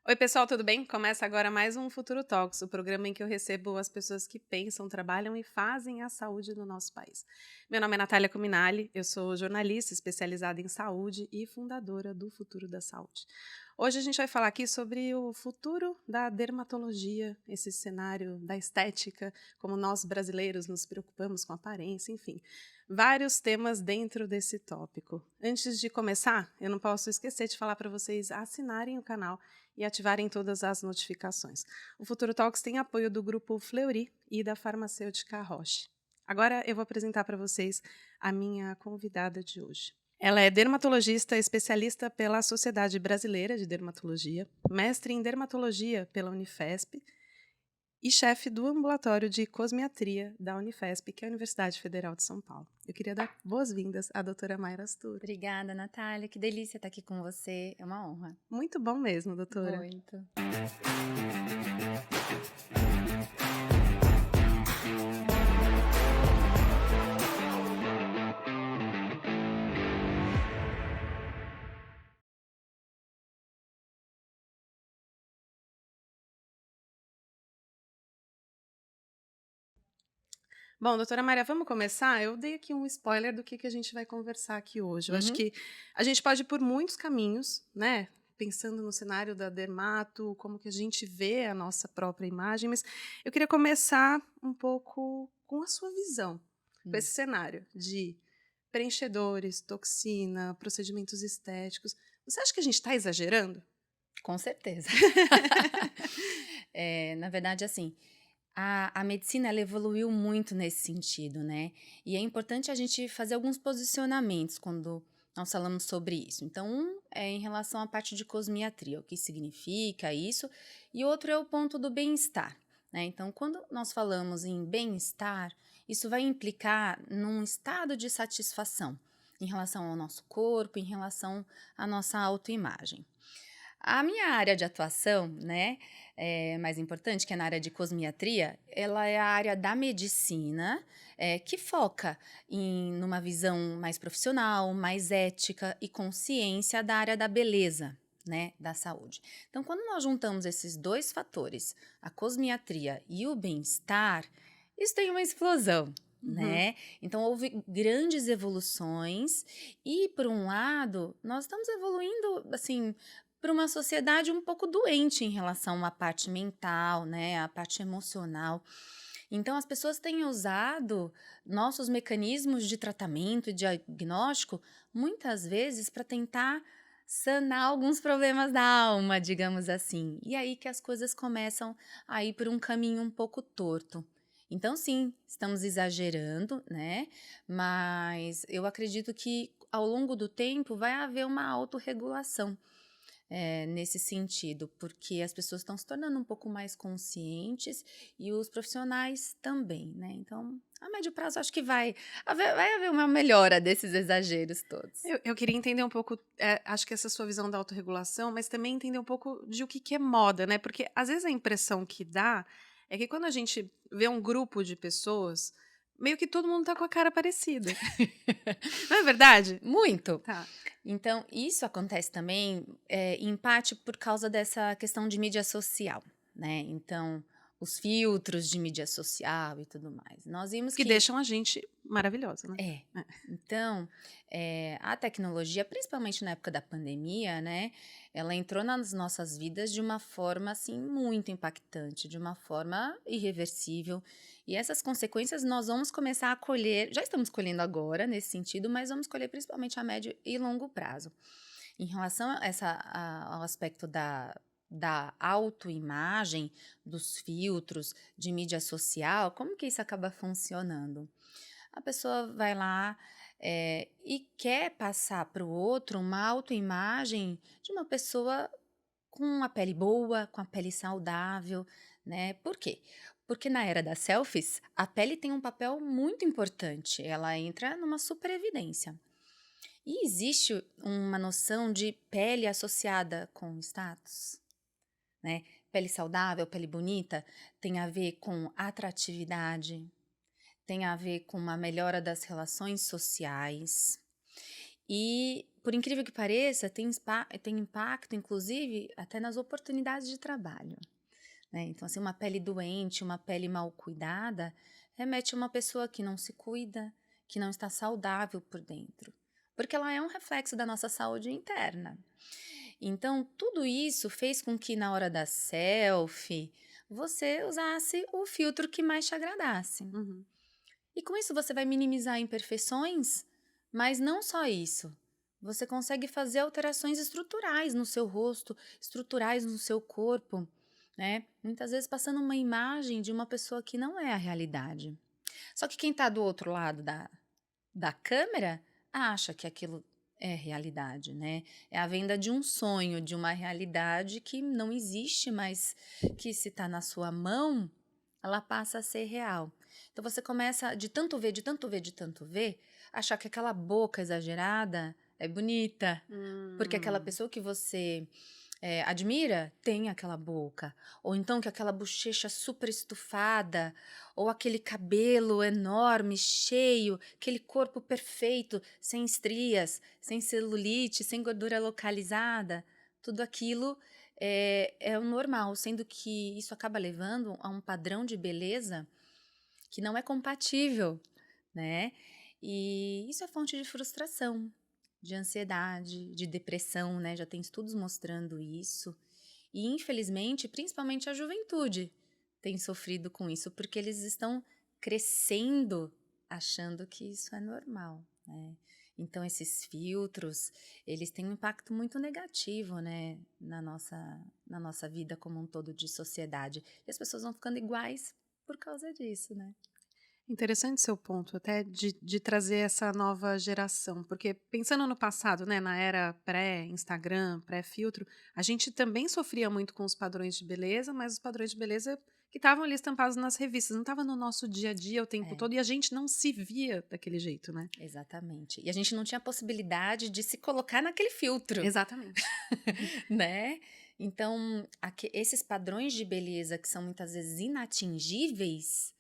Oi, pessoal, tudo bem? Começa agora mais um Futuro Talks, o programa em que eu recebo as pessoas que pensam, trabalham e fazem a saúde no nosso país. Meu nome é Natália Cuminali, eu sou jornalista especializada em saúde e fundadora do Futuro da Saúde. Hoje a gente vai falar aqui sobre o futuro da dermatologia, esse cenário da estética, como nós brasileiros nos preocupamos com a aparência, enfim. Vários temas dentro desse tópico. Antes de começar, eu não posso esquecer de falar para vocês assinarem o canal e ativarem todas as notificações. O Futuro Talks tem apoio do grupo Fleury e da farmacêutica Roche. Agora eu vou apresentar para vocês a minha convidada de hoje. Ela é dermatologista especialista pela Sociedade Brasileira de Dermatologia, mestre em dermatologia pela Unifesp e chefe do ambulatório de cosmiatria da Unifesp, que é a Universidade Federal de São Paulo. Eu queria dar boas-vindas à doutora Mayra Astur. Obrigada, Natália. Que delícia estar aqui com você. É uma honra. Muito bom mesmo, doutora. Muito. Bom, doutora Maria, vamos começar? Eu dei aqui um spoiler do que a gente vai conversar aqui hoje. Eu acho Uhum. que a gente pode ir por muitos caminhos, né? Pensando no cenário da dermato, como que a gente vê a nossa própria imagem, mas eu queria começar um pouco com a sua visão, com Hum. esse cenário de preenchedores, toxina, procedimentos estéticos. Você acha que a gente está exagerando? Com certeza. Na verdade, assim, a medicina ela evoluiu muito nesse sentido, né? E é importante a gente fazer alguns posicionamentos quando nós falamos sobre isso. Então, um é em relação à parte de cosmiatria, o que significa isso, e outro é o ponto do bem-estar, né? Então, quando nós falamos em bem-estar, isso vai implicar num estado de satisfação em relação ao nosso corpo, em relação à nossa autoimagem. A minha área de atuação, né, mais importante, que é na área de cosmiatria, ela é a área da medicina, que foca numa visão mais profissional, mais ética e consciência da área da beleza, né, da saúde. Então, quando nós juntamos esses dois fatores, a cosmiatria e o bem-estar, isso tem uma explosão. Uhum. Né? Então houve grandes evoluções e por um lado nós estamos evoluindo assim para uma sociedade um pouco doente em relação à parte mental, né, à parte emocional. Então, as pessoas têm usado nossos mecanismos de tratamento e diagnóstico muitas vezes para tentar sanar alguns problemas da alma, digamos assim. E aí que as coisas começam a ir por um caminho um pouco torto. Então, sim, estamos exagerando, né? Mas eu acredito que ao longo do tempo vai haver uma autorregulação nesse sentido, porque as pessoas estão se tornando um pouco mais conscientes e os profissionais também, né? Então, a médio prazo, acho que vai haver uma melhora desses exageros todos. Eu queria entender um pouco, acho que essa sua visão da autorregulação, mas também entender um pouco de o que é moda, né? Porque às vezes a impressão que dá é que quando a gente vê um grupo de pessoas, meio que todo mundo tá com a cara parecida. Não é verdade? Muito! Tá. Então, isso acontece também, em parte por causa dessa questão de mídia social, né? Então, os filtros de mídia social e tudo mais. Nós vimos Que que deixam a gente maravilhosa, né? É. É. Então, a tecnologia, principalmente na época da pandemia, né, ela entrou nas nossas vidas de uma forma, assim, muito impactante, de uma forma irreversível. E essas consequências nós vamos começar a colher, já estamos colhendo agora nesse sentido, mas vamos colher principalmente a médio e longo prazo. Em relação ao aspecto da autoimagem, dos filtros de mídia social, como que isso acaba funcionando? A pessoa vai lá, e quer passar para o outro uma autoimagem de uma pessoa com a pele boa, com a pele saudável, né. Por quê? Porque na era das selfies, a pele tem um papel muito importante, ela entra numa superevidência. E existe uma noção de pele associada com status, né. Pele saudável, pele bonita, tem a ver com atratividade, tem a ver com uma melhora das relações sociais. E, por incrível que pareça, tem impacto, inclusive, até nas oportunidades de trabalho, né? Então, assim, uma pele doente, uma pele mal cuidada, remete a uma pessoa que não se cuida, que não está saudável por dentro, porque ela é um reflexo da nossa saúde interna. Então, tudo isso fez com que na hora da selfie, você usasse o filtro que mais te agradasse. Uhum. E com isso você vai minimizar imperfeições, mas não só isso. Você consegue fazer alterações estruturais no seu rosto, estruturais no seu corpo, né? Muitas vezes passando uma imagem de uma pessoa que não é a realidade. Só que quem está do outro lado da câmera acha que aquilo é realidade, né? É a venda de um sonho, de uma realidade que não existe, mas que se está na sua mão, ela passa a ser real. Então você começa, de tanto ver, de tanto ver, de tanto ver, achar que aquela boca exagerada é bonita. Porque aquela Hum. pessoa que você admira tem aquela boca. Ou então que aquela bochecha super estufada, ou aquele cabelo enorme, cheio, aquele corpo perfeito, sem estrias, sem celulite, sem gordura localizada. Tudo aquilo é o normal, sendo que isso acaba levando a um padrão de beleza que não é compatível, né? E isso é fonte de frustração, de ansiedade, de depressão, né? Já tem estudos mostrando isso. E, infelizmente, principalmente a juventude tem sofrido com isso, porque eles estão crescendo achando que isso é normal, né? Então, esses filtros, eles têm um impacto muito negativo, né? Na nossa vida como um todo de sociedade. E as pessoas vão ficando iguais por causa disso, né? Interessante seu ponto, até de trazer essa nova geração, porque pensando no passado, né, na era pré-Instagram, pré-filtro, a gente também sofria muito com os padrões de beleza, mas os padrões de beleza que estavam ali estampados nas revistas, não estava no nosso dia a dia o tempo É, todo e a gente não se via daquele jeito, né? exatamente. E a gente não tinha a possibilidade de se colocar naquele filtro, Exatamente. né? Então, esses padrões de beleza que são muitas vezes inatingíveis,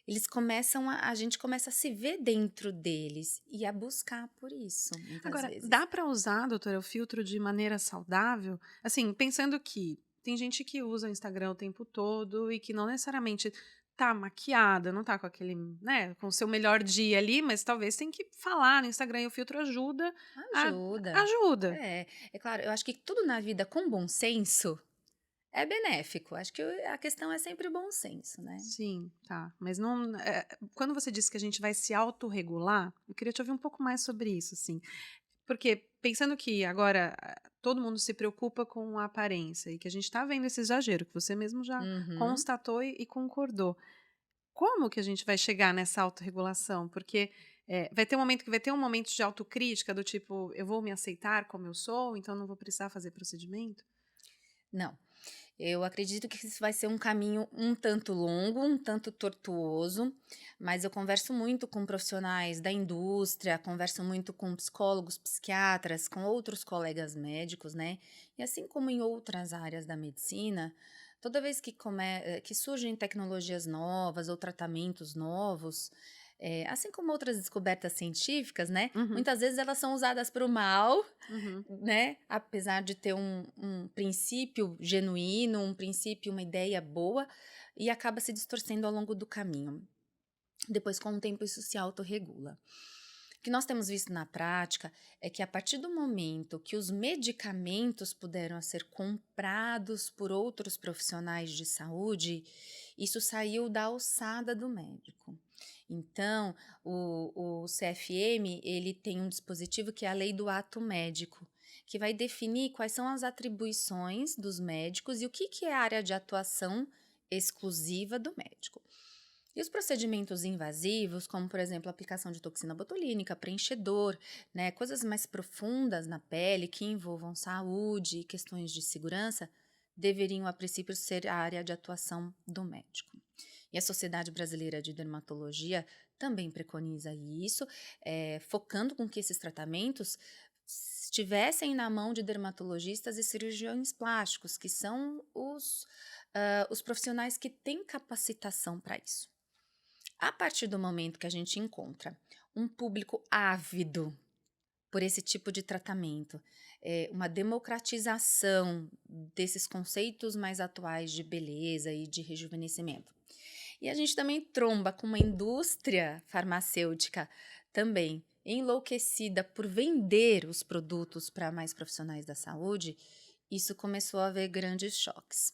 a gente começa a se ver dentro deles e a buscar por isso, muitas Agora, vezes. dá para usar, doutora, o filtro de maneira saudável? Assim, pensando que tem gente que usa o Instagram o tempo todo e que não necessariamente tá maquiada, não tá com aquele, né, com o seu melhor dia ali, mas talvez tem que falar no Instagram e o filtro ajuda a Ajuda. ajuda. É claro, eu acho que tudo na vida com bom senso é benéfico. Acho que a questão é sempre o bom senso, né? Sim, tá. Mas não, quando você disse que a gente vai se autorregular, eu queria te ouvir um pouco mais sobre isso, assim. Porque pensando que agora todo mundo se preocupa com a aparência e que a gente está vendo esse exagero, que você mesmo já Uhum. constatou e concordou. Como que a gente vai chegar nessa autorregulação? Porque vai ter um momento que vai ter um momento de autocrítica, do tipo, eu vou me aceitar como eu sou, então não vou precisar fazer procedimento? Não. Eu acredito que isso vai ser um caminho um tanto longo, um tanto tortuoso, mas eu converso muito com profissionais da indústria, converso muito com psicólogos, psiquiatras, com outros colegas médicos, né? E assim como em outras áreas da medicina, toda vez que surgem tecnologias novas ou tratamentos novos, assim como outras descobertas científicas, né? Uhum, Muitas vezes elas são usadas para o mal, uhum. né? Apesar de ter um princípio genuíno, um princípio, uma ideia boa, e acaba se distorcendo ao longo do caminho. Depois, com o tempo, isso se autorregula. O que nós temos visto na prática é que a partir do momento que os medicamentos puderam ser comprados por outros profissionais de saúde, isso saiu da alçada do médico. Então, o CFM, ele tem um dispositivo que é a lei do ato médico, que vai definir quais são as atribuições dos médicos e o que é a área de atuação exclusiva do médico. E os procedimentos invasivos, como por exemplo a aplicação de toxina botulínica, preenchedor, né, coisas mais profundas na pele que envolvam saúde e questões de segurança, deveriam a princípio ser a área de atuação do médico. E a Sociedade Brasileira de Dermatologia também preconiza isso, focando com que esses tratamentos estivessem na mão de dermatologistas e cirurgiões plásticos, que são os profissionais que têm capacitação para isso. A partir do momento que a gente encontra um público ávido por esse tipo de tratamento, uma democratização desses conceitos mais atuais de beleza e de rejuvenescimento. E a gente também tromba com uma indústria farmacêutica também enlouquecida por vender os produtos para mais profissionais da saúde. Isso começou a haver grandes choques.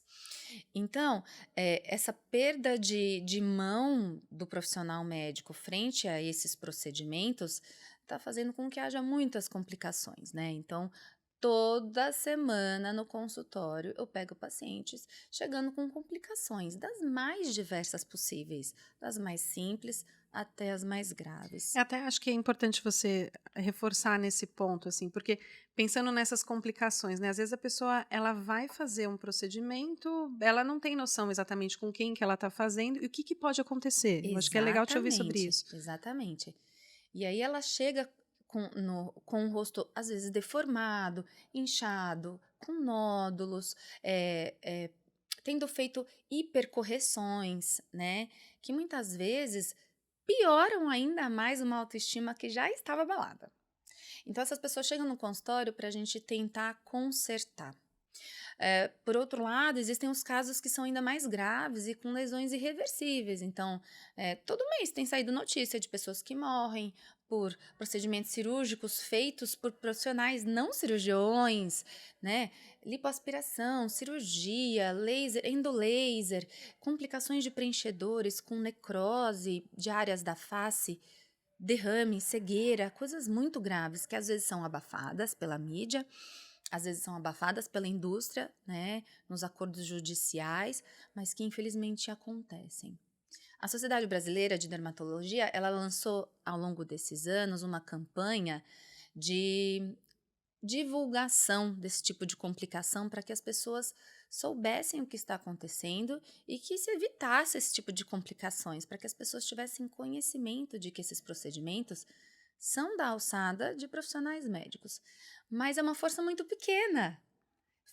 Então, essa perda de mão do profissional médico frente a esses procedimentos está fazendo com que haja muitas complicações, né? Então, toda semana no consultório eu pego pacientes chegando com complicações das mais diversas possíveis, das mais simples até as mais graves. Eu até acho que é importante você reforçar nesse ponto, assim, porque pensando nessas complicações, né? Às vezes a pessoa ela vai fazer um procedimento, ela não tem noção exatamente com quem que ela está fazendo e o que, que pode acontecer. Eu acho que é legal te ouvir sobre isso. Exatamente. E aí ela chega com o rosto, às vezes, deformado, inchado, com nódulos, tendo feito hipercorreções, né? Que muitas vezes pioram ainda mais uma autoestima que já estava abalada. Então, essas pessoas chegam no consultório para a gente tentar consertar. Por outro lado, existem os casos que são ainda mais graves e com lesões irreversíveis. Então, todo mês tem saído notícia de pessoas que morrem por procedimentos cirúrgicos feitos por profissionais não cirurgiões, né? Lipoaspiração, cirurgia, laser, endolaser, complicações de preenchedores com necrose de áreas da face, derrame, cegueira, coisas muito graves que às vezes são abafadas pela mídia, às vezes são abafadas pela indústria, né, nos acordos judiciais, mas que infelizmente acontecem. A Sociedade Brasileira de Dermatologia, ela lançou ao longo desses anos uma campanha de divulgação desse tipo de complicação para que as pessoas soubessem o que está acontecendo e que se evitasse esse tipo de complicações, para que as pessoas tivessem conhecimento de que esses procedimentos são da alçada de profissionais médicos. Mas é uma força muito pequena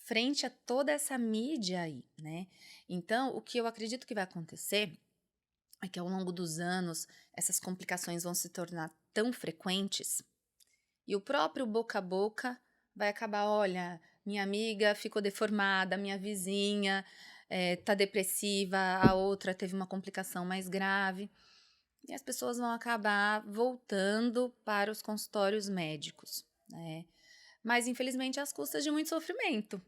frente a toda essa mídia aí, né? Então, o que eu acredito que vai acontecer é que ao longo dos anos essas complicações vão se tornar tão frequentes e o próprio boca a boca vai acabar, olha, minha amiga ficou deformada, minha vizinha tá depressiva, a outra teve uma complicação mais grave. E as pessoas vão acabar voltando para os consultórios médicos, né? Mas, infelizmente, às custas de muito sofrimento,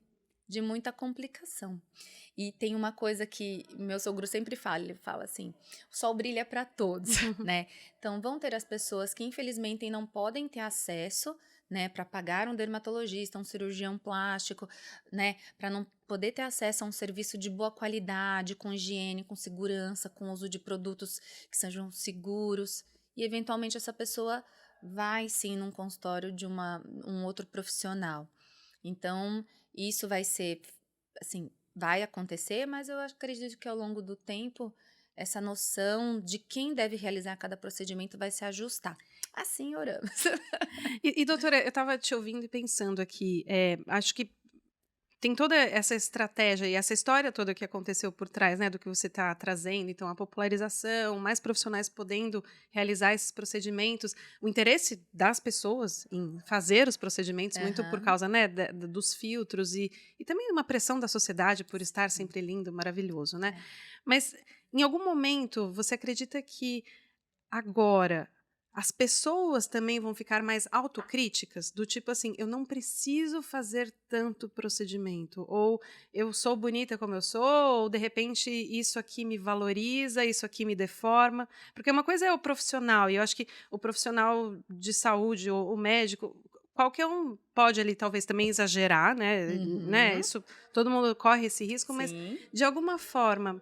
de muita complicação. E tem uma coisa que meu sogro sempre fala, ele fala assim, o sol brilha para todos, né? Então, vão ter as pessoas que, infelizmente, não podem ter acesso, né, para pagar um dermatologista, um cirurgião plástico, né, para não poder ter acesso a um serviço de boa qualidade, com higiene, com segurança, com uso de produtos que sejam seguros. E, eventualmente, essa pessoa vai, sim, num consultório de um outro profissional. Então, isso vai ser, assim, vai acontecer, mas eu acredito que ao longo do tempo essa noção de quem deve realizar cada procedimento vai se ajustar. Assim oramos. Doutora, eu estava te ouvindo e pensando aqui, acho que tem toda essa estratégia e essa história toda que aconteceu por trás, né, do que você está trazendo, então a popularização, mais profissionais podendo realizar esses procedimentos, o interesse das pessoas em fazer os procedimentos, muito por Aham. causa, né, dos filtros e também uma pressão da sociedade por estar Sim. sempre lindo, maravilhoso, né? É. Mas em algum momento você acredita que agora as pessoas também vão ficar mais autocríticas, do tipo assim, eu não preciso fazer tanto procedimento, ou eu sou bonita como eu sou, ou de repente isso aqui me valoriza, isso aqui me deforma, porque uma coisa é o profissional, e eu acho que o profissional de saúde, o médico, qualquer um pode ali talvez também exagerar, né, Uhum. isso, todo mundo corre esse risco, mas Sim. de alguma forma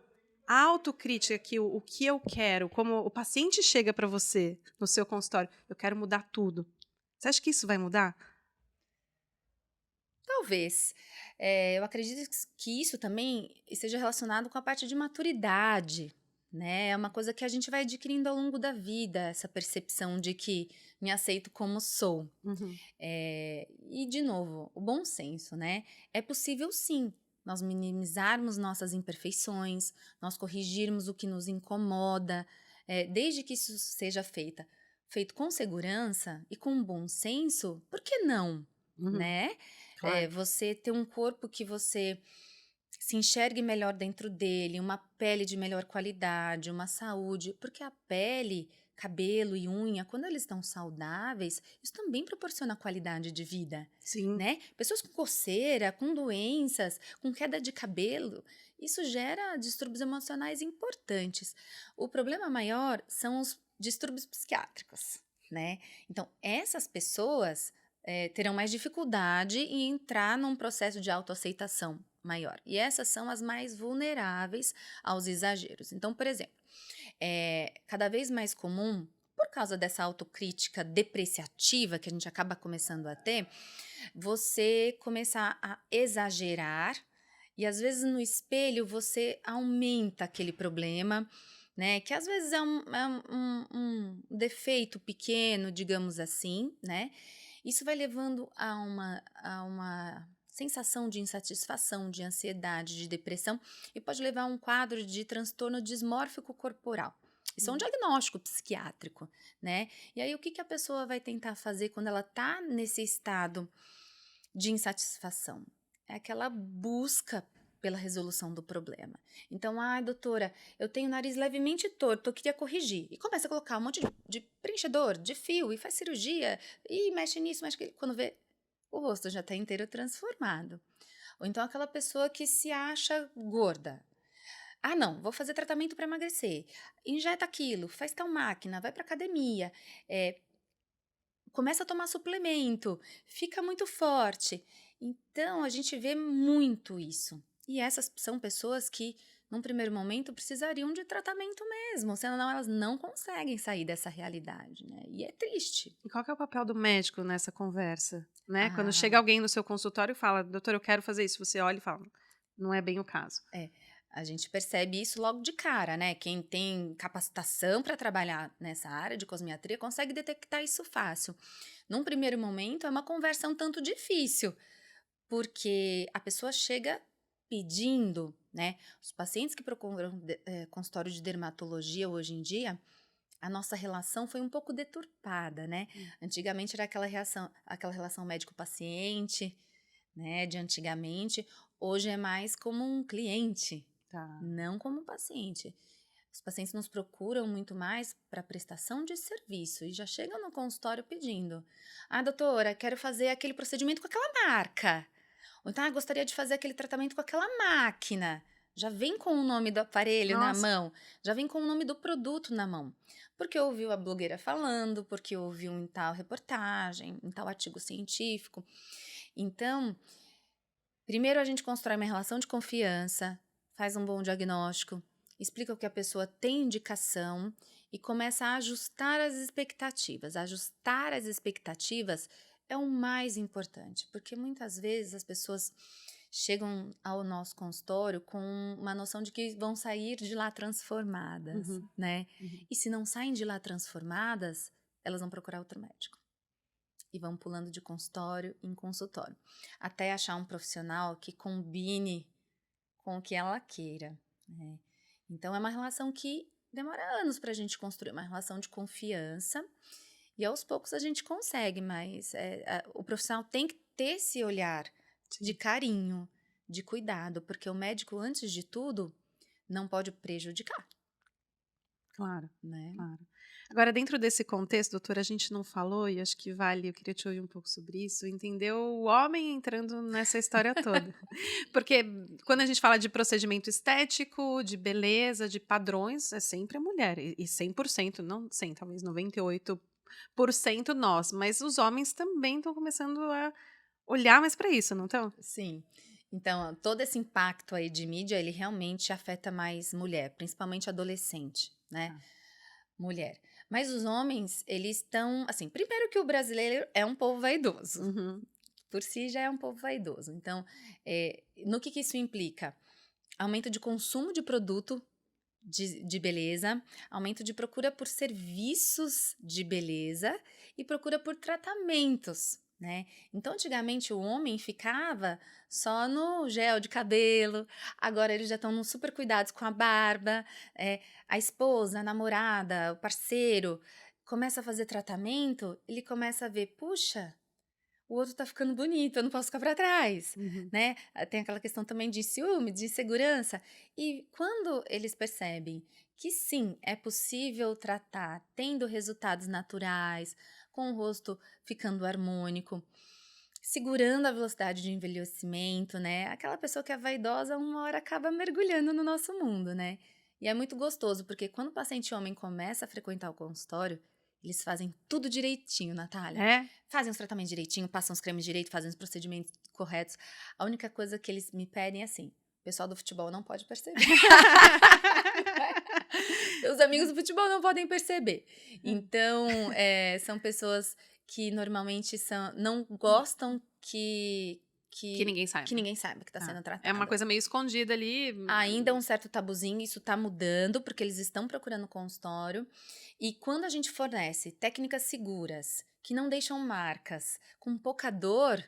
a autocrítica que o que eu quero, como o paciente chega para você no seu consultório, eu quero mudar tudo. Você acha que isso vai mudar? Talvez. Eu acredito que isso também esteja relacionado com a parte de maturidade, né? É uma coisa que a gente vai adquirindo ao longo da vida, essa percepção de que me aceito como sou. Uhum. E, de novo, o bom senso, né? É possível sim nós minimizarmos nossas imperfeições, nós corrigirmos o que nos incomoda, desde que isso seja feita feito com segurança e com bom senso, por que não, Uhum, né? claro. Você ter um corpo que você se enxergue melhor dentro dele, uma pele de melhor qualidade, uma saúde, porque a pele, cabelo e unha, quando eles estão saudáveis, isso também proporciona qualidade de vida, Sim. né? Pessoas com coceira, com doenças, com queda de cabelo, isso gera distúrbios emocionais importantes. O problema maior são os distúrbios psiquiátricos, né? Então, essas pessoas terão mais dificuldade em entrar num processo de autoaceitação maior. E essas são as mais vulneráveis aos exageros. Então, por exemplo, é cada vez mais comum, por causa dessa autocrítica depreciativa que a gente acaba começando a ter, você começar a exagerar e às vezes no espelho você aumenta aquele problema, né? Que às vezes é um defeito pequeno, digamos assim, né? Isso vai levando a uma sensação de insatisfação, de ansiedade, de depressão e pode levar a um quadro de transtorno dismórfico corporal. Isso é um Hum. diagnóstico psiquiátrico, né? E aí o que a pessoa vai tentar fazer quando ela está nesse estado de insatisfação? É aquela busca pela resolução do problema. Então, ai, doutora, eu tenho o nariz levemente torto, eu queria corrigir. E começa a colocar um monte de preenchedor, de fio, e faz cirurgia, e mexe nisso, mexe naquilo. Quando vê, o rosto já está inteiro transformado. Ou então aquela pessoa que se acha gorda. Ah, não, vou fazer tratamento para emagrecer. Injeta aquilo, faz tal máquina, vai para academia, é, começa a tomar suplemento, fica muito forte. Então, a gente vê muito isso. E essas são pessoas que, num primeiro momento, precisariam de tratamento mesmo, senão elas não conseguem sair dessa realidade, né? E é triste. E qual que é o papel do médico nessa conversa, né? Quando chega Ah, alguém no seu consultório e fala: "Doutor, eu quero fazer isso", você olha e fala: "Não é bem o caso". é. A gente percebe isso logo de cara, né? Quem tem capacitação para trabalhar nessa área de cosmiatria consegue detectar isso fácil. Num primeiro momento, é uma conversa um tanto difícil, porque a pessoa chega pedindo, né? Os pacientes que procuram consultório de dermatologia hoje em dia, a nossa relação foi um pouco deturpada, né? Hum. Antigamente era aquela relação médico-paciente, né? De antigamente. Hoje é mais como um cliente, Tá. não como um paciente. Os pacientes nos procuram muito mais para prestação de serviço e já chegam no consultório pedindo: ah, doutora, quero fazer aquele procedimento com aquela marca. Ou então, gostaria de fazer aquele tratamento com aquela máquina. Já vem com o nome do aparelho na Nossa. mão, já vem com o nome do produto na mão. Porque ouviu a blogueira falando, porque ouviu em tal reportagem, em tal artigo científico. Então, primeiro a gente constrói uma relação de confiança, faz um bom diagnóstico, explica o que a pessoa tem indicação e começa a ajustar as expectativas. Ajustar as expectativas é o mais importante, porque muitas vezes as pessoas chegam ao nosso consultório com uma noção de que vão sair de lá transformadas, Uhum, né? uhum. E se não saem de lá transformadas, elas vão procurar outro médico e vão pulando de consultório em consultório, até achar um profissional que combine com o que ela queira, né? Então é uma relação que demora anos para a gente construir, uma relação de confiança, e aos poucos a gente consegue, mas o profissional tem que ter esse olhar de Sim, carinho, de cuidado, porque o médico, antes de tudo, não pode prejudicar, claro, né? claro. Agora, dentro desse contexto, doutora, a gente não falou e acho que vale, eu queria te ouvir um pouco sobre isso, entender o homem entrando nessa história toda. Porque quando a gente fala de procedimento estético, de beleza, de padrões, é sempre a mulher. E 100%, não 100, talvez 98% nós. Mas os homens também estão começando a olhar mais para isso, não estão? Sim. Então, todo esse impacto aí de mídia, ele realmente afeta mais mulher, principalmente adolescente, né? Tá. Mulher. Mas os homens, eles estão, assim, primeiro que o brasileiro é um povo vaidoso. Uhum. Por si já é um povo vaidoso. Então, no que isso implica? Aumento de consumo de produto de beleza, aumento de procura por serviços de beleza e procura por tratamentos, né? Então, antigamente o homem ficava só no gel de cabelo, agora eles já estão nos super cuidados com a barba, a esposa, a namorada, o parceiro. começa a fazer tratamento, ele começa a ver, puxa, o outro tá ficando bonito, eu não posso ficar para trás, Uhum. né? Tem aquela questão também de ciúme, de insegurança. E quando eles percebem que sim, é possível tratar tendo resultados naturais, com o rosto ficando harmônico, segurando a velocidade de envelhecimento, né? Aquela pessoa que é vaidosa, uma hora acaba mergulhando no nosso mundo, né? E é muito gostoso, porque quando o paciente homem começa a frequentar o consultório, eles fazem tudo direitinho, Natália. É? Fazem os tratamentos direitinho, passam os cremes direito, fazem os procedimentos corretos. A única coisa que eles me pedem é assim: o pessoal do futebol não pode perceber. Os amigos do futebol não podem perceber. Então, são pessoas que normalmente não gostam Que ninguém que saiba. ninguém saiba que está Tá. sendo É uma tratada. coisa meio escondida ali. Ainda é um certo tabuzinho, isso está mudando, porque eles estão procurando consultório. E quando a gente fornece técnicas seguras, que não deixam marcas, com pouca dor,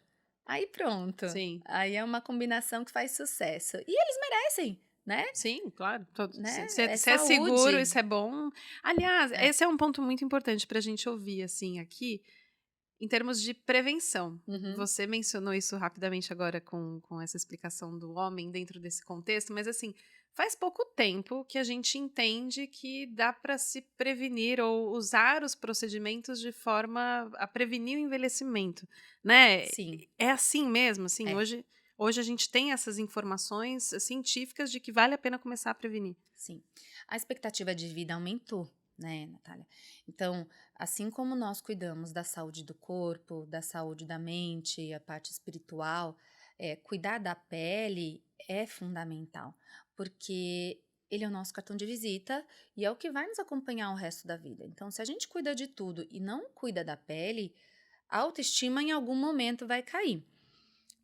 aí pronto. Sim. Aí é uma combinação que faz sucesso. E eles merecem, né? Sim, claro. Né? Se É é seguro, saúde. isso é bom. Aliás, É. esse é um ponto muito importante para a gente ouvir, assim, aqui, em termos de prevenção. Uhum. Você mencionou isso rapidamente agora com essa explicação do homem dentro desse contexto, mas assim, faz pouco tempo que a gente entende que dá para se prevenir ou usar os procedimentos de forma a prevenir o envelhecimento, né? Sim, É assim mesmo, assim, é. hoje a gente tem essas informações científicas de que vale a pena começar a prevenir. Sim. A expectativa de vida aumentou, né, Natália? Então, assim como nós cuidamos da saúde do corpo, da saúde da mente, a parte espiritual, cuidar da pele é fundamental, porque ele é o nosso cartão de visita e é o que vai nos acompanhar o resto da vida. Então, se a gente cuida de tudo e não cuida da pele, a autoestima em algum momento vai cair.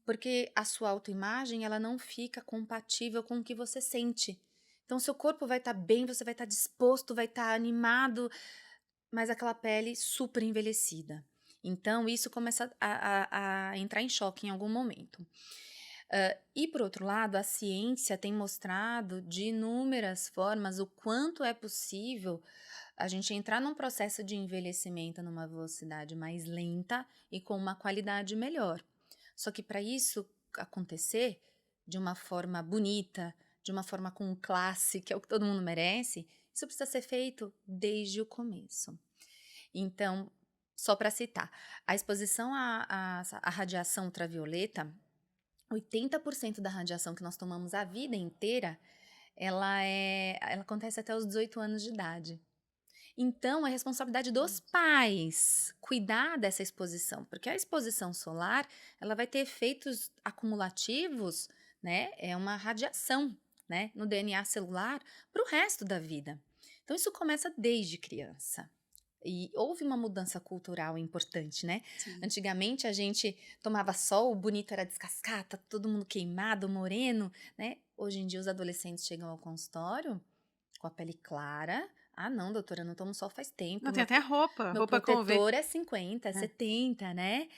Porque a sua autoimagem, ela não fica compatível com o que você sente. Então, seu corpo vai estar bem, você vai estar disposto, vai estar animado, mas aquela pele super envelhecida. Então, isso começa a entrar em choque em algum momento. E, por outro lado, a ciência tem mostrado de inúmeras formas o quanto é possível a gente entrar num processo de envelhecimento numa velocidade mais lenta e com uma qualidade melhor. Só que para isso acontecer de uma forma bonita, de uma forma com classe, que é o que todo mundo merece, isso precisa ser feito desde o começo. Então, só para citar, a exposição à radiação ultravioleta, 80% da radiação que nós tomamos a vida inteira, ela acontece até os 18 anos de idade. Então, é responsabilidade dos pais cuidar dessa exposição, porque a exposição solar, ela vai ter efeitos acumulativos, né? É uma radiação, né, no DNA celular para o resto da vida. Então, isso começa desde criança. E houve uma mudança cultural importante, né? Sim. Antigamente a gente tomava sol, o bonito era descascar, tá todo mundo queimado, moreno, né? Hoje em dia os adolescentes chegam ao consultório com a pele clara. Ah, não, doutora, eu não tomo sol faz tempo. Não, tem até roupa Meu com UV. protetor é 50, 70, né?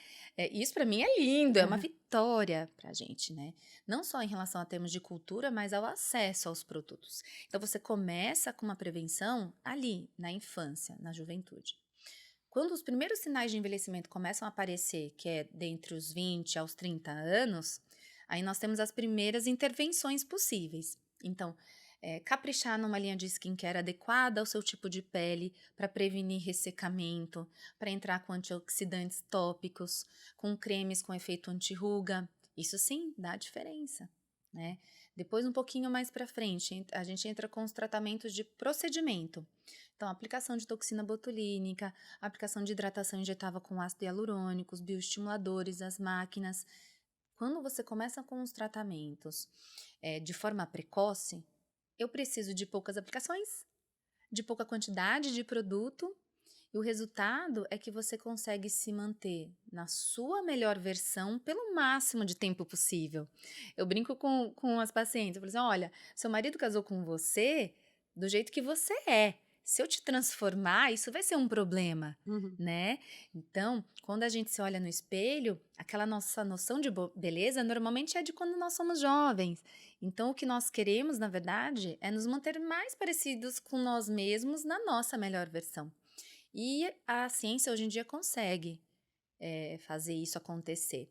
Isso para mim é lindo, é uma vitória pra gente, né? Não só em relação a termos de cultura, mas ao acesso aos produtos. Então você começa com uma prevenção ali, na infância, na juventude. Quando os primeiros sinais de envelhecimento começam a aparecer, que é dentre os 20 aos 30 anos, aí nós temos as primeiras intervenções possíveis. Então, caprichar numa linha de skincare adequada ao seu tipo de pele para prevenir ressecamento, para entrar com antioxidantes tópicos, com cremes com efeito anti-ruga. Isso sim dá diferença, né? Depois, um pouquinho mais para frente, a gente entra com os tratamentos de procedimento. Então, aplicação de toxina botulínica, aplicação de hidratação injetável com ácido hialurônico, os bioestimuladores, as máquinas. Quando você começa com os tratamentos de forma precoce, eu preciso de poucas aplicações, de pouca quantidade de produto, e o resultado é que você consegue se manter na sua melhor versão pelo máximo de tempo possível. Eu brinco com as pacientes, eu falo assim, olha, seu marido casou com você do jeito que você é. Se eu te transformar, isso vai ser um problema, né? Então, quando a gente se olha no espelho, aquela nossa noção de beleza normalmente é de quando nós somos jovens. Então, o que nós queremos, na verdade, é nos manter mais parecidos com nós mesmos na nossa melhor versão. E a ciência hoje em dia consegue fazer isso acontecer,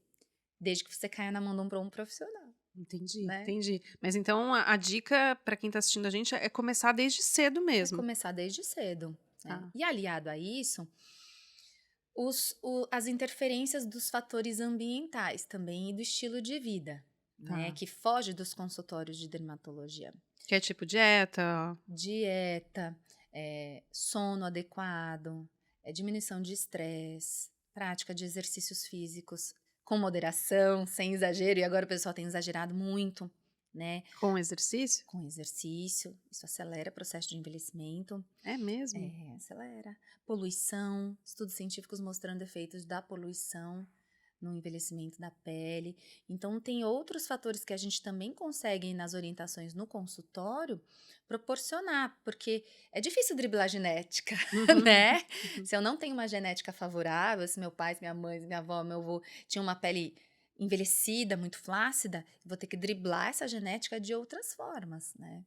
desde que você caia na mão de um bom profissional, Entendi, né? entendi. Mas então a dica para quem está assistindo a gente é começar desde cedo É mesmo. começar desde cedo, né? Tá, E aliado a isso, as interferências dos fatores ambientais também e do estilo de vida, né? tá. Que foge dos consultórios de dermatologia. Que é tipo dieta. Dieta, sono adequado, diminuição de estresse, prática de exercícios físicos com moderação, sem exagero, e agora o pessoal tem exagerado muito, né? Com exercício? Com exercício, isso acelera o processo de envelhecimento. É mesmo? Acelera. Poluição, estudos científicos mostrando efeitos da poluição no envelhecimento da pele. Então, tem outros fatores que a gente também consegue, nas orientações no consultório, proporcionar, porque é difícil driblar a genética, Uhum, né? uhum. Se eu não tenho uma genética favorável, se meu pai, se minha mãe, se minha avó, meu avô tinham uma pele envelhecida, muito flácida, eu vou ter que driblar essa genética de outras formas, né?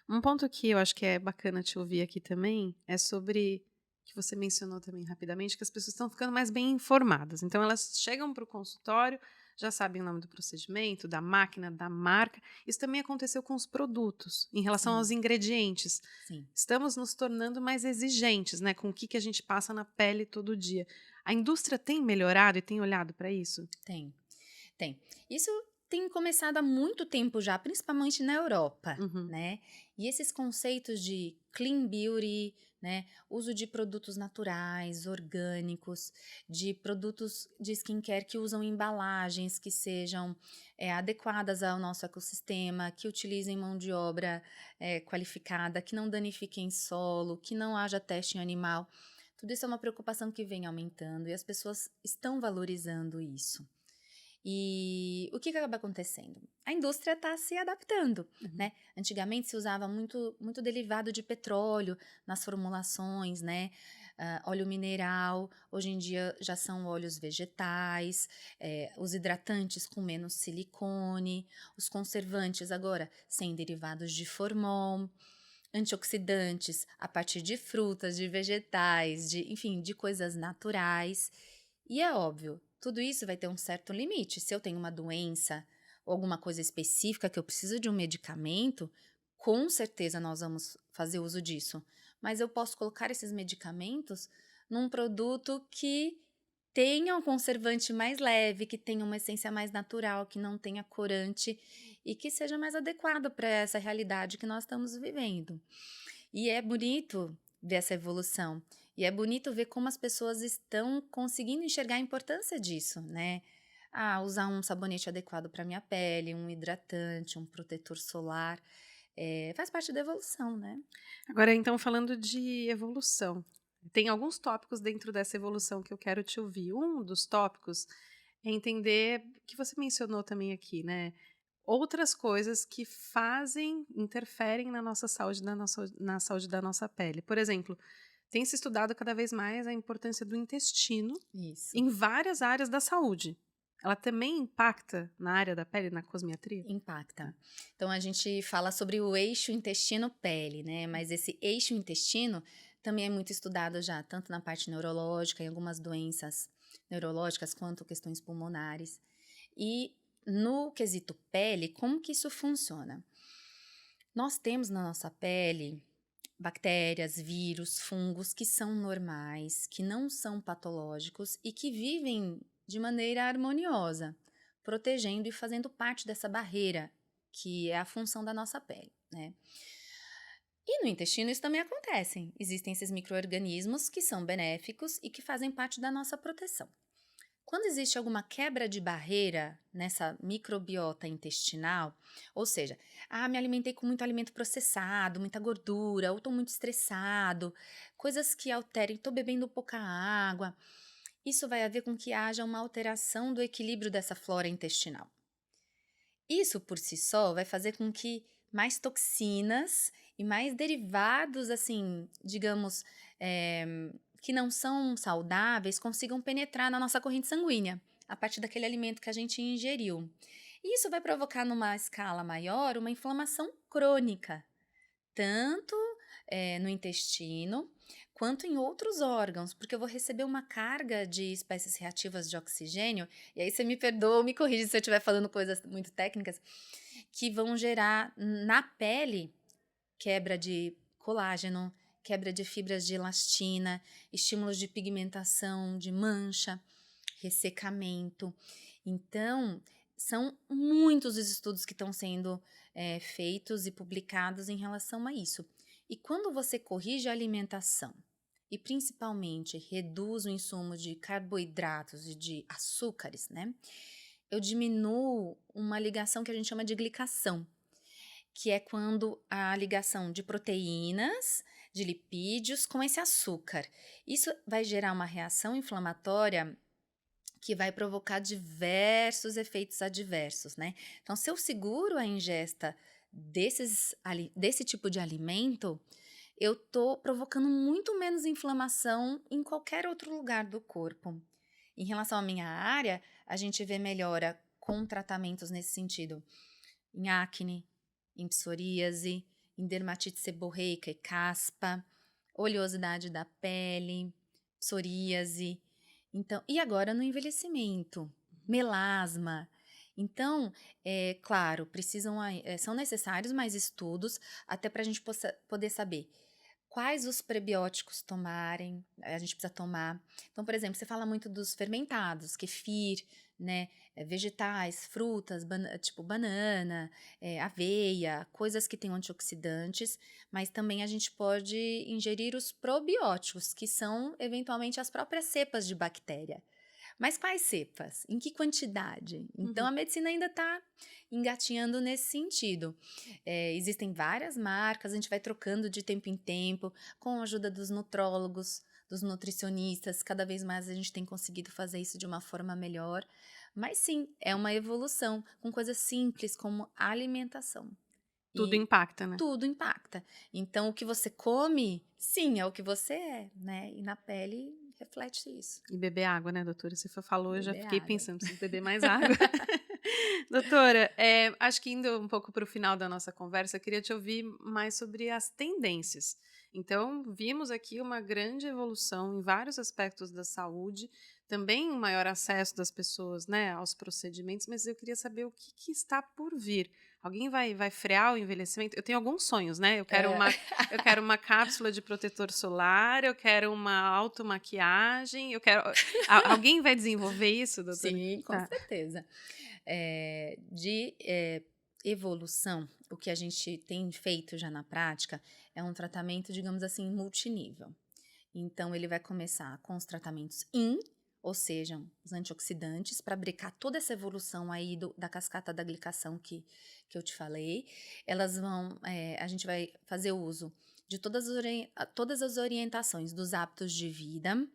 Um ponto que eu acho que é bacana te ouvir aqui também é sobre que você mencionou também rapidamente que as pessoas estão ficando mais bem informadas. Então elas chegam para o consultório, já sabem o nome do procedimento, da máquina, da marca. Isso também aconteceu com os produtos, em relação aos Sim, ingredientes. sim. Estamos nos tornando mais exigentes, né, com o que a gente passa na pele todo dia. A indústria tem melhorado e tem olhado para isso? Tem, tem. Isso tem começado há muito tempo já, principalmente na Europa, Uhum. né? E esses conceitos de clean beauty, né? Uso de produtos naturais, orgânicos, de produtos de skincare que usam embalagens que sejam adequadas ao nosso ecossistema, que utilizem mão de obra qualificada, que não danifiquem solo, que não haja teste em animal. Tudo isso é uma preocupação que vem aumentando e as pessoas estão valorizando isso. E o que acaba acontecendo? A indústria está se adaptando, Uhum. né? Antigamente se usava muito derivado de petróleo nas formulações, né? Óleo mineral, hoje em dia já são óleos vegetais, os hidratantes com menos silicone, os conservantes agora sem derivados de formol, antioxidantes a partir de frutas, de vegetais, enfim, de coisas naturais. E é óbvio, tudo isso vai ter um certo limite. Se eu tenho uma doença ou alguma coisa específica que eu preciso de um medicamento, com certeza nós vamos fazer uso disso. Mas eu posso colocar esses medicamentos num produto que tenha um conservante mais leve, que tenha uma essência mais natural, que não tenha corante e que seja mais adequado para essa realidade que nós estamos vivendo. E é bonito ver essa evolução. E é bonito ver como as pessoas estão conseguindo enxergar a importância disso, né? Usar um sabonete adequado para minha pele, um hidratante, um protetor solar, faz parte da evolução, né? Agora, então, falando de evolução, tem alguns tópicos dentro dessa evolução que eu quero te ouvir. Um dos tópicos é entender que você mencionou também aqui, né? Outras coisas que fazem, interferem na nossa saúde, na saúde da nossa pele. Por exemplo, tem se estudado cada vez mais a importância do intestino Isso. em várias áreas da saúde. Ela também impacta na área da pele, na cosmiatria? Impacta. Tá. Então a gente fala sobre o eixo intestino-pele, né? Mas esse eixo intestino também é muito estudado já, tanto na parte neurológica, em algumas doenças neurológicas, quanto questões pulmonares. E no quesito pele, como que isso funciona? Nós temos na nossa pele bactérias, vírus, fungos que são normais, que não são patológicos e que vivem de maneira harmoniosa, protegendo e fazendo parte dessa barreira que é a função da nossa pele, né? E no intestino isso também acontece. Existem esses micro-organismos que são benéficos e que fazem parte da nossa proteção. Quando existe alguma quebra de barreira nessa microbiota intestinal, ou seja, me alimentei com muito alimento processado, muita gordura, ou estou muito estressado, coisas que alterem, estou bebendo pouca água, isso vai haver com que haja uma alteração do equilíbrio dessa flora intestinal. Isso por si só vai fazer com que mais toxinas e mais derivados, assim, digamos, que não são saudáveis, consigam penetrar na nossa corrente sanguínea, a partir daquele alimento que a gente ingeriu. E isso vai provocar, numa escala maior, uma inflamação crônica, tanto no intestino, quanto em outros órgãos, porque eu vou receber uma carga de espécies reativas de oxigênio, e aí você me perdoa ou me corrige se eu estiver falando coisas muito técnicas, que vão gerar na pele quebra de colágeno, quebra de fibras de elastina, estímulos de pigmentação, de mancha, ressecamento. Então, são muitos os estudos que estão sendo feitos e publicados em relação a isso. E quando você corrige a alimentação e principalmente reduz o insumo de carboidratos e de açúcares, né? Eu diminuo uma ligação que a gente chama de glicação, que é quando a ligação de proteínas, de lipídios com esse açúcar. Isso vai gerar uma reação inflamatória que vai provocar diversos efeitos adversos, né? Então, se eu seguro a ingesta desse tipo de alimento, eu tô provocando muito menos inflamação em qualquer outro lugar do corpo. Em relação à minha área, a gente vê melhora com tratamentos nesse sentido, em acne, em psoríase, em dermatite seborreica e caspa, oleosidade da pele, psoríase. Então, e agora no envelhecimento, melasma. Então, claro, são necessários mais estudos até para a gente poder saber quais os prebióticos a gente precisa tomar. Então, por exemplo, você fala muito dos fermentados, kefir, né, vegetais, frutas, tipo banana, aveia, coisas que têm antioxidantes, mas também a gente pode ingerir os probióticos, que são, eventualmente, as próprias cepas de bactéria. Mas quais cepas? Em que quantidade? Então, a medicina ainda está engatinhando nesse sentido. Existem várias marcas, a gente vai trocando de tempo em tempo, com a ajuda dos nutrólogos, dos nutricionistas, cada vez mais a gente tem conseguido fazer isso de uma forma melhor. Mas sim, é uma evolução com coisas simples como alimentação. Tudo impacta, né? Tudo impacta. Então, o que você come, sim, é o que você é, né? E na pele reflete isso. E beber água, né, doutora? Você falou, eu já Beber fiquei água. pensando, preciso beber mais água. Doutora, acho que indo um pouco para o final da nossa conversa, eu queria te ouvir mais sobre as tendências. Então, vimos aqui uma grande evolução em vários aspectos da saúde, também um maior acesso das pessoas, né, aos procedimentos, mas eu queria saber o que está por vir. Alguém vai frear o envelhecimento? Eu tenho alguns sonhos, né? Eu quero uma cápsula de protetor solar, eu quero uma automaquiagem, eu quero. Alguém vai desenvolver isso, doutora? Sim, com Tá. certeza. De evolução, o que a gente tem feito já na prática é um tratamento, digamos assim, multinível. Então, ele vai começar com os tratamentos ou seja, os antioxidantes, para brecar toda essa evolução aí da cascata da glicação que eu te falei. A gente vai fazer uso de todas as orientações dos hábitos de vida.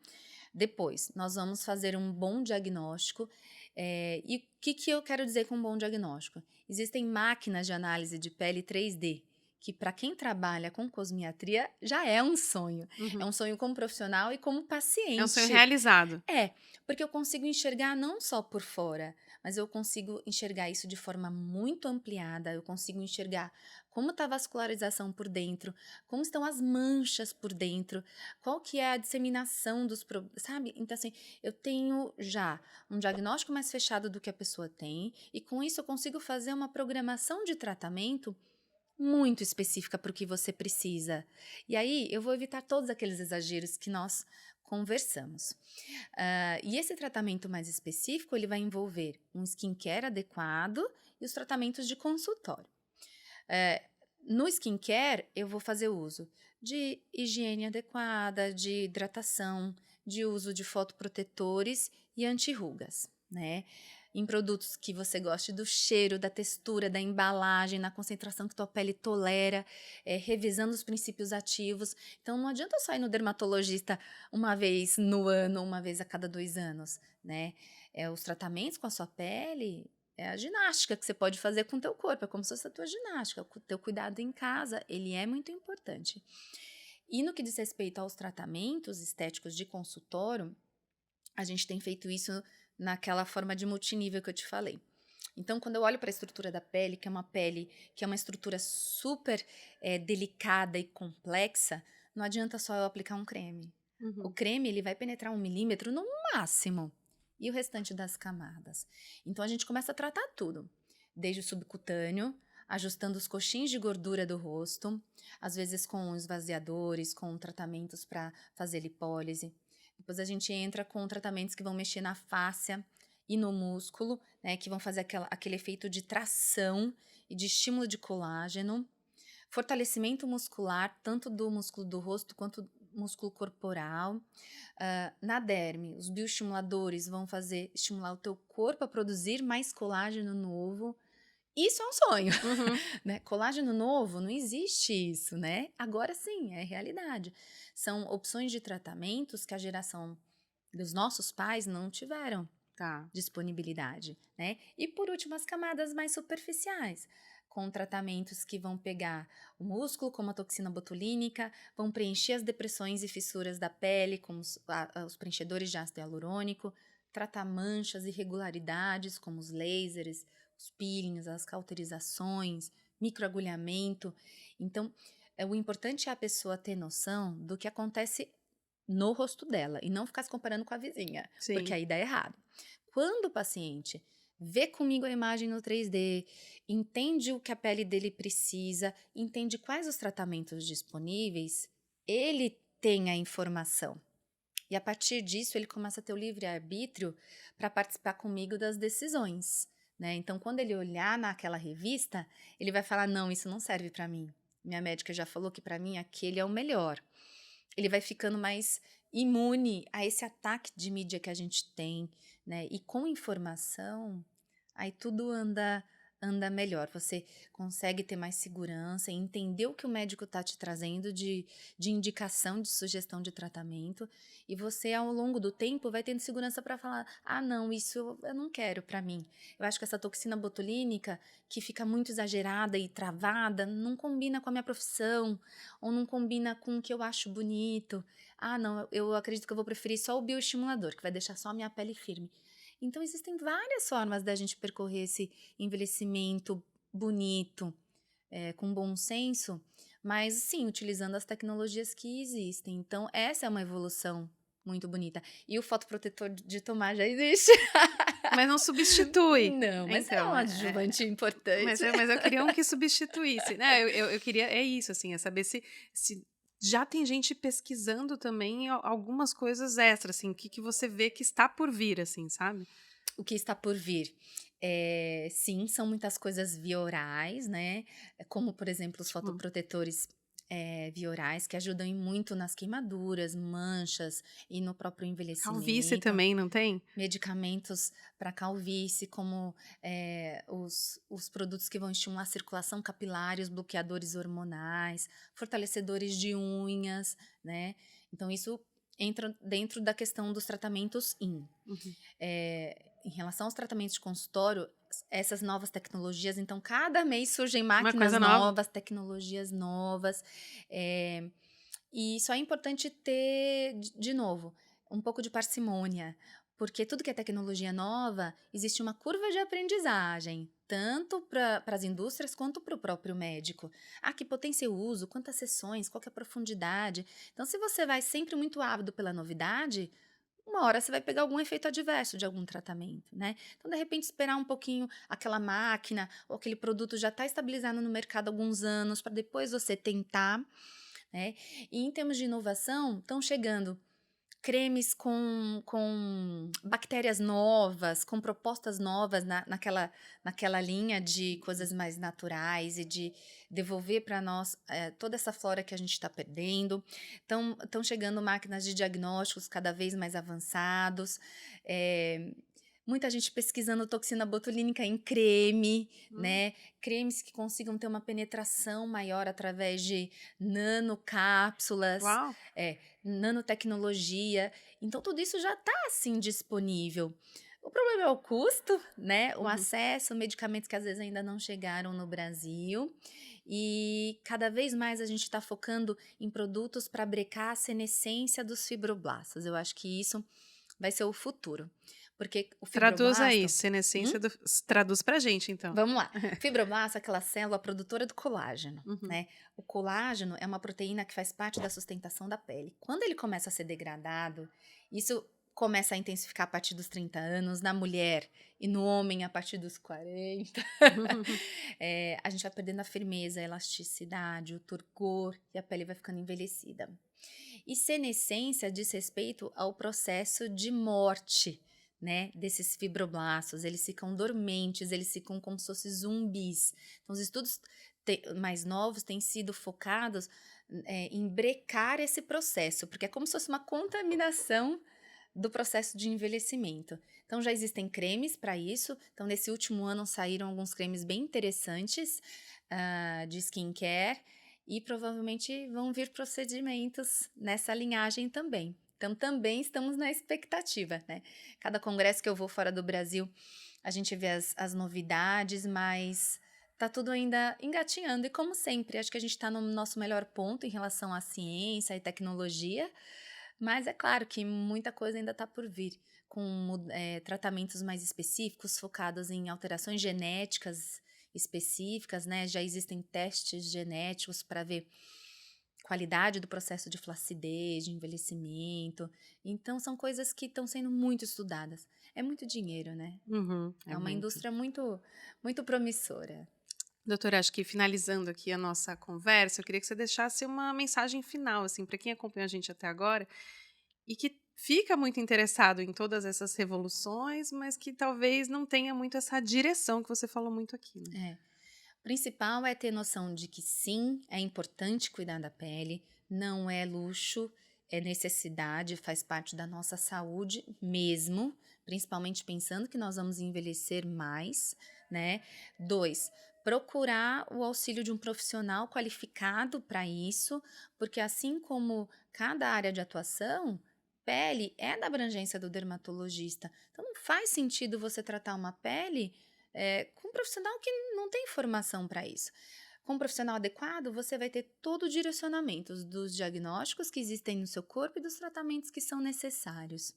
Depois, nós vamos fazer um bom diagnóstico. E o que eu quero dizer com um bom diagnóstico? Existem máquinas de análise de pele 3D, que para quem trabalha com cosmiatria já é um sonho. É um sonho como profissional e como paciente. É um sonho realizado. Porque eu consigo enxergar não só por fora, mas eu consigo enxergar isso de forma muito ampliada, eu consigo enxergar como está a vascularização por dentro, como estão as manchas por dentro, qual que é a disseminação sabe? Então, assim, eu tenho já um diagnóstico mais fechado do que a pessoa tem, e com isso eu consigo fazer uma programação de tratamento muito específica para o que você precisa. E aí, eu vou evitar todos aqueles exageros que nós conversamos. E esse tratamento mais específico, ele vai envolver um skincare adequado e os tratamentos de consultório. No skincare, eu vou fazer uso de higiene adequada, de hidratação, de uso de fotoprotetores e anti-rugas, né? Em produtos que você goste do cheiro, da textura, da embalagem, na concentração que tua pele tolera, revisando os princípios ativos. Então, não adianta só ir no dermatologista uma vez no ano, uma vez a cada 2 anos, né? Os tratamentos com a sua pele é a ginástica que você pode fazer com o teu corpo, é como se fosse a tua ginástica, o teu cuidado em casa, ele é muito importante. E no que diz respeito aos tratamentos estéticos de consultório, a gente tem feito isso naquela forma de multinível que eu te falei. Então, quando eu olho para a estrutura da pele, que é uma estrutura super delicada e complexa, não adianta só eu aplicar um creme. O Uhum. creme, ele vai penetrar 1 milímetro no máximo. E o restante das camadas? Então, a gente começa a tratar tudo. Desde o subcutâneo, ajustando os coxins de gordura do rosto, às vezes com esvaziadores, com tratamentos para fazer lipólise. Depois a gente entra com tratamentos que vão mexer na fáscia e no músculo, né, que vão fazer aquele efeito de tração e de estímulo de colágeno. Fortalecimento muscular, tanto do músculo do rosto quanto do músculo corporal. Na derme, os bioestimuladores vão estimular o teu corpo a produzir mais colágeno novo. Isso é um sonho, Uhum. né? Colágeno novo, não existe isso, né? Agora sim, é realidade. São opções de tratamentos que a geração dos nossos pais não tiveram Tá. disponibilidade, né? E por último, as camadas mais superficiais, com tratamentos que vão pegar o músculo, como a toxina botulínica, vão preencher as depressões e fissuras da pele, como os preenchedores de ácido hialurônico, tratar manchas, irregularidades, como os lasers, os peelings, as cauterizações, microagulhamento. Então, o importante é a pessoa ter noção do que acontece no rosto dela e não ficar se comparando com a vizinha, porque Sim. aí dá errado. Quando o paciente vê comigo a imagem no 3D, entende o que a pele dele precisa, entende quais os tratamentos disponíveis, ele tem a informação. E a partir disso, ele começa a ter o livre-arbítrio para participar comigo das decisões, né? Então, quando ele olhar naquela revista, ele vai falar: não, isso não serve para mim. Minha médica já falou que para mim aquele é o melhor. Ele vai ficando mais imune a esse ataque de mídia que a gente tem, né? E com informação, aí tudo anda melhor. Você consegue ter mais segurança, entender o que o médico está te trazendo de indicação, de sugestão de tratamento, e você, ao longo do tempo, vai tendo segurança para falar: ah, não, isso eu não quero para mim. Eu acho que essa toxina botulínica, que fica muito exagerada e travada, não combina com a minha profissão, ou não combina com o que eu acho bonito. Ah, não, eu acredito que eu vou preferir só o bioestimulador, que vai deixar só a minha pele firme. Então, existem várias formas da gente percorrer esse envelhecimento bonito, com bom senso, mas sim, utilizando as tecnologias que existem. Então, essa é uma evolução muito bonita. E o fotoprotetor de tomar já existe. Mas não substitui. Não, mas é um Então, adjuvante importante. mas eu queria um que substituísse, né? Eu queria, é isso, assim, é saber se já tem gente pesquisando também algumas coisas extras, assim, que você vê que está por vir, assim, sabe? O que está por vir? Sim, são muitas coisas via-orais, né? Como, por exemplo, os Hum. fotoprotetores via-orais, que ajudam muito nas queimaduras, manchas e no próprio Calvície envelhecimento. também, não tem? Medicamentos para calvície, como os produtos que vão estimular a circulação capilar, e os bloqueadores hormonais, fortalecedores de unhas, né? Então, isso entra dentro da questão dos tratamentos IN. Uhum. Em relação aos tratamentos de consultório, essas novas tecnologias, então cada mês surgem Uma máquinas coisa nova. novas, tecnologias novas, e só é importante ter, de novo, um pouco de parcimônia, porque tudo que é tecnologia nova, existe uma curva de aprendizagem, tanto para as indústrias quanto para o próprio médico. Ah, que potência eu uso, quantas sessões, qual que é a profundidade. Então, se você vai sempre muito ávido pela novidade, uma hora você vai pegar algum efeito adverso de algum tratamento, né? Então, de repente, esperar um pouquinho aquela máquina ou aquele produto já estar estabilizado no mercado há alguns anos para depois você tentar, né? E em termos de inovação, estão chegando cremes com bactérias novas, com propostas novas naquela linha de coisas mais naturais e de devolver para nós toda essa flora que a gente está perdendo. Estão chegando máquinas de diagnósticos cada vez mais avançados. Muita gente pesquisando toxina botulínica em creme, Hum. né? Cremes que consigam ter uma penetração maior através de nanocápsulas, Uau! nanotecnologia. Então, tudo isso já está, assim, disponível. O problema é o custo, né? O Uhum. acesso, medicamentos que às vezes ainda não chegaram no Brasil. E cada vez mais a gente está focando em produtos para brecar a senescência dos fibroblastos. Eu acho que isso vai ser o futuro. Porque o Traduz aí, fibroblasto. senescência Hum? traduz pra gente, então. Vamos lá. Fibroblasto é aquela célula produtora do colágeno, Uhum. né? O colágeno é uma proteína que faz parte da sustentação da pele. Quando ele começa a ser degradado, isso começa a intensificar a partir dos 30 anos, na mulher e no homem a partir dos 40. A gente vai perdendo a firmeza, a elasticidade, o turgor e a pele vai ficando envelhecida. E senescência diz respeito ao processo de morte, né, desses fibroblastos. Eles ficam dormentes, eles ficam como se fossem zumbis. Então, os estudos mais novos têm sido focados em brecar esse processo, porque é como se fosse uma contaminação do processo de envelhecimento. Então, já existem cremes para isso. Então, nesse último ano saíram alguns cremes bem interessantes de skincare e provavelmente vão vir procedimentos nessa linhagem também. Então, também estamos na expectativa, né? Cada congresso que eu vou fora do Brasil, a gente vê as novidades, mas tá tudo ainda engatinhando. E como sempre, acho que a gente está no nosso melhor ponto em relação à ciência e tecnologia, mas é claro que muita coisa ainda está por vir, com tratamentos mais específicos, focados em alterações genéticas específicas, né? Já existem testes genéticos para ver qualidade do processo de flacidez, de envelhecimento. Então, são coisas que estão sendo muito estudadas. É muito dinheiro, né? Uhum, É é uma muito. indústria muito, muito promissora. Doutora, acho que finalizando aqui a nossa conversa, eu queria que você deixasse uma mensagem final, assim, para quem acompanha a gente até agora e que fica muito interessado em todas essas revoluções, mas que talvez não tenha muito essa direção que você falou muito aqui, né? É. O principal é ter noção de que sim, é importante cuidar da pele, não é luxo, é necessidade, faz parte da nossa saúde mesmo, principalmente pensando que nós vamos envelhecer mais, né? 2, procurar o auxílio de um profissional qualificado para isso, porque assim como cada área de atuação, pele é da abrangência do dermatologista. Então não faz sentido você tratar uma pele com um profissional que não tem formação para isso. Com um profissional adequado, você vai ter todo o direcionamento dos diagnósticos que existem no seu corpo e dos tratamentos que são necessários.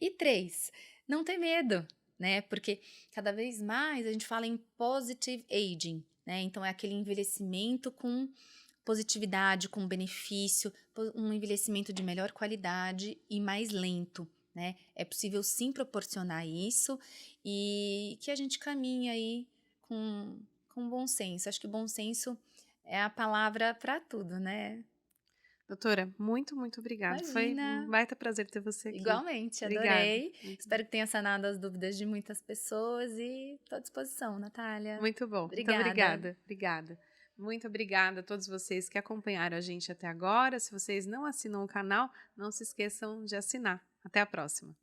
E 3, não ter medo, né? Porque cada vez mais a gente fala em positive aging, né? Então é aquele envelhecimento com positividade, com benefício, um envelhecimento de melhor qualidade e mais lento, né? É possível sim proporcionar isso e que a gente caminhe aí com bom senso. Acho que bom senso é a palavra para tudo, né? Doutora, muito, muito obrigada. Foi um Imagina! baita prazer ter você aqui. Igualmente, Obrigada. adorei. Espero que tenha sanado as dúvidas de muitas pessoas e estou à disposição, Natália. Muito bom. Muito Obrigada. obrigada. Obrigada. Muito obrigada a todos vocês que acompanharam a gente até agora. Se vocês não assinam o canal, não se esqueçam de assinar. Até a próxima.